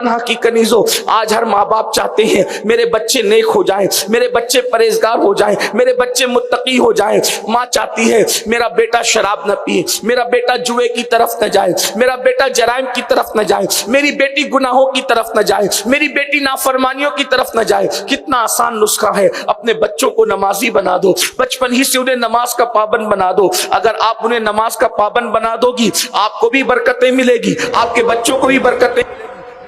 کی کنیزوں، آج ہر ماں باپ چاہتے ہیں میرے بچے نیک ہو جائیں، میرے بچے پرہیزگار ہو جائیں، میرے بچے متقی ہو جائیں۔ ماں چاہتی ہے میرا بیٹا شراب نہ پیے، میرا بیٹا جوئے کی طرف نہ جائے، میرا بیٹا جرائم کی طرف نہ جائے، میری بیٹی گناہوں کی طرف نہ جائے، میری بیٹی نافرمانیوں کی طرف نہ جائے۔ کتنا آسان نسخہ ہے، اپنے بچوں کو نمازی بنا دو، بچپن ہی سے انہیں نماز کا پابند بنا دو۔ اگر آپ انہیں نماز کا پابند بنا دو گی، آپ کو بھی برکتیں ملے گی، آپ کے بچوں کو بھی برکتیں۔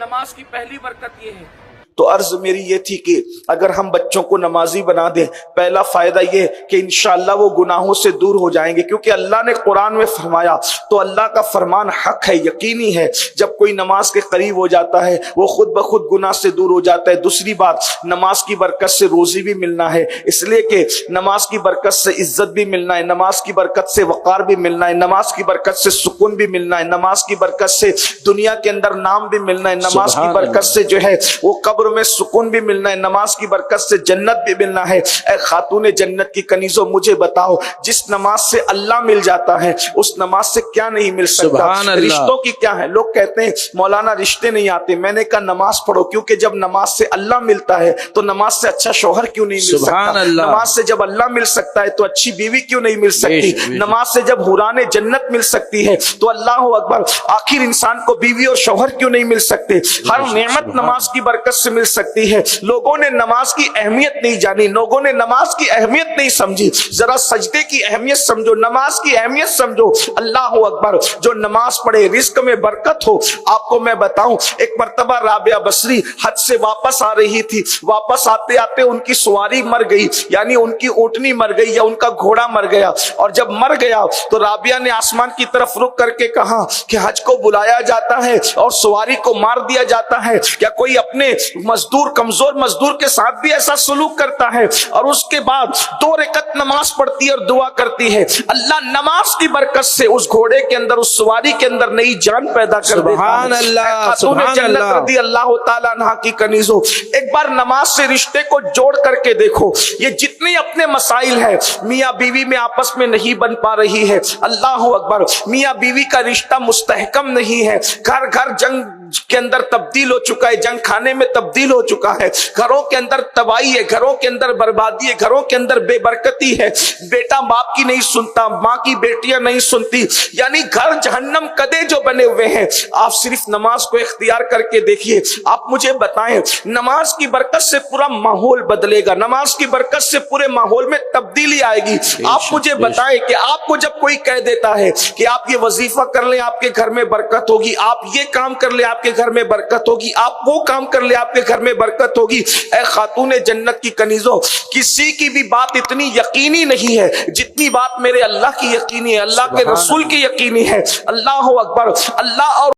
نماز کی پہلی برکت یہ ہے۔ تو عرض میری یہ تھی کہ اگر ہم بچوں کو نمازی بنا دیں، پہلا فائدہ یہ کہ انشاءاللہ وہ گناہوں سے دور ہو جائیں گے، کیونکہ اللہ نے قرآن میں فرمایا، تو اللہ کا فرمان حق ہے، یقینی ہے، جب کوئی نماز کے قریب ہو جاتا ہے وہ خود بخود گناہ سے دور ہو جاتا ہے۔ دوسری بات، نماز کی برکت سے روزی بھی ملنا ہے، اس لیے کہ نماز کی برکت سے عزت بھی ملنا ہے، نماز کی برکت سے وقار بھی ملنا ہے، نماز کی برکت سے سکون بھی ملنا ہے، نماز کی برکت سے دنیا کے اندر نام بھی ملنا ہے، نماز کی برکت سے جو ہے وہ قبر میں سکون بھی ملنا ہے، نماز کی برکت سے جنت بھی ملنا ہے۔ اے خاتون جنت کی کنیزوں، مجھے بتاؤ، جس نماز سے اللہ مل جاتا ہے اس نماز سے کیا نہیں مل سکتا؟ رشتوں کی کیا ہے؟ لوگ کہتے ہیں مولانا رشتے نہیں آتے، میں نے کہا نماز پڑھو، کیونکہ جب نماز سے اللہ ملتا ہے تو نماز سے اچھا شوہر کیوں نہیں مل سکتا؟ نماز سے جب اللہ مل سکتا ہے تو اچھی بیوی کیوں نہیں مل سکتی؟ نماز سے جب حوران جنت مل سکتی ہے تو اللہ اکبر، آخر انسان کو بیوی اور شوہر کیوں نہیں مل سکتے؟ ہر نعمت نماز کی برکت سے مل سکتی ہے۔ لوگوں نے نماز کی اہمیت نہیں جانی، لوگوں نے نماز کی اہمیت نہیں سمجھی۔ ذرا سجدے کی اہمیت سمجھو، نماز کی اہمیت سمجھو۔ اللہ اکبر، جو نماز پڑھے رزق میں برکت ہو۔ آپ کو میں بتاؤں، ایک مرتبہ رابعہ بصری حج سے واپس آ رہی تھی، واپس آتے آتے ان کی سواری مر گئی، یعنی ان کی اونٹنی مر گئی یا ان کا گھوڑا مر گیا، اور جب مر گیا تو رابعہ نے آسمان کی طرف رخ کر کے کہا کہ حج کو بلایا جاتا ہے اور سواری کو مار دیا جاتا ہے، کیا کوئی اپنے مزدور کمزور مزدور کے ساتھ بھی ایسا سلوک کرتا ہے؟ اور اس کے بعد 2 رکعت نماز پڑھتی ہے اور دعا کرتی ہے، اللہ نماز کی برکت سے اس گھوڑے کے اندر، اس سواری کے اندر نئی جان پیدا کر دیتا ہے۔ سبحان اللہ، خاتون جنت رضی اللہ تعالیٰ عنہ کی کنیزوں، ایک بار نماز سے رشتے کو جوڑ کر کے دیکھو۔ یہ جتنے اپنے مسائل ہیں، میاں بیوی میں آپس میں نہیں بن پا رہی ہے، اللہ اکبر، میاں بیوی کا رشتہ مستحکم نہیں ہے، گھر گھر جنگ کے اندر تبدیل ہو چکا ہے، جنگ خانے میں تبدیل ہو چکا ہے، گھروں کے اندر تباہی ہے، گھروں کے اندر بربادی ہے، گھروں کے اندر بے برکتی ہے، بیٹا باپ کی نہیں سنتا، ماں کی بیٹیاں نہیں سنتی، یعنی گھر جہنم کدے جو بنے ہوئے ہیں۔ آپ صرف نماز کو اختیار کر کے دیکھیے، آپ مجھے بتائیں، نماز کی برکت سے پورا ماحول بدلے گا، نماز کی برکت سے پورے ماحول میں تبدیلی آئے گی۔ آپ مجھے بتائیں کہ آپ کو جب کوئی کہہ دیتا ہے کہ آپ یہ وظیفہ کر لیں آپ کے گھر میں برکت ہوگی، آپ یہ کام کر لیں آپ کے گھر میں برکت ہوگی، آپ وہ کام کر لیں آپ کے گھر میں برکت ہوگی، اے خاتون جنت کی کنیزوں، کسی کی بھی بات اتنی یقینی نہیں ہے جتنی بات میرے اللہ کی یقینی ہے، اللہ کے رسول کی یقینی ہے۔ اللہ اکبر، اللہ اور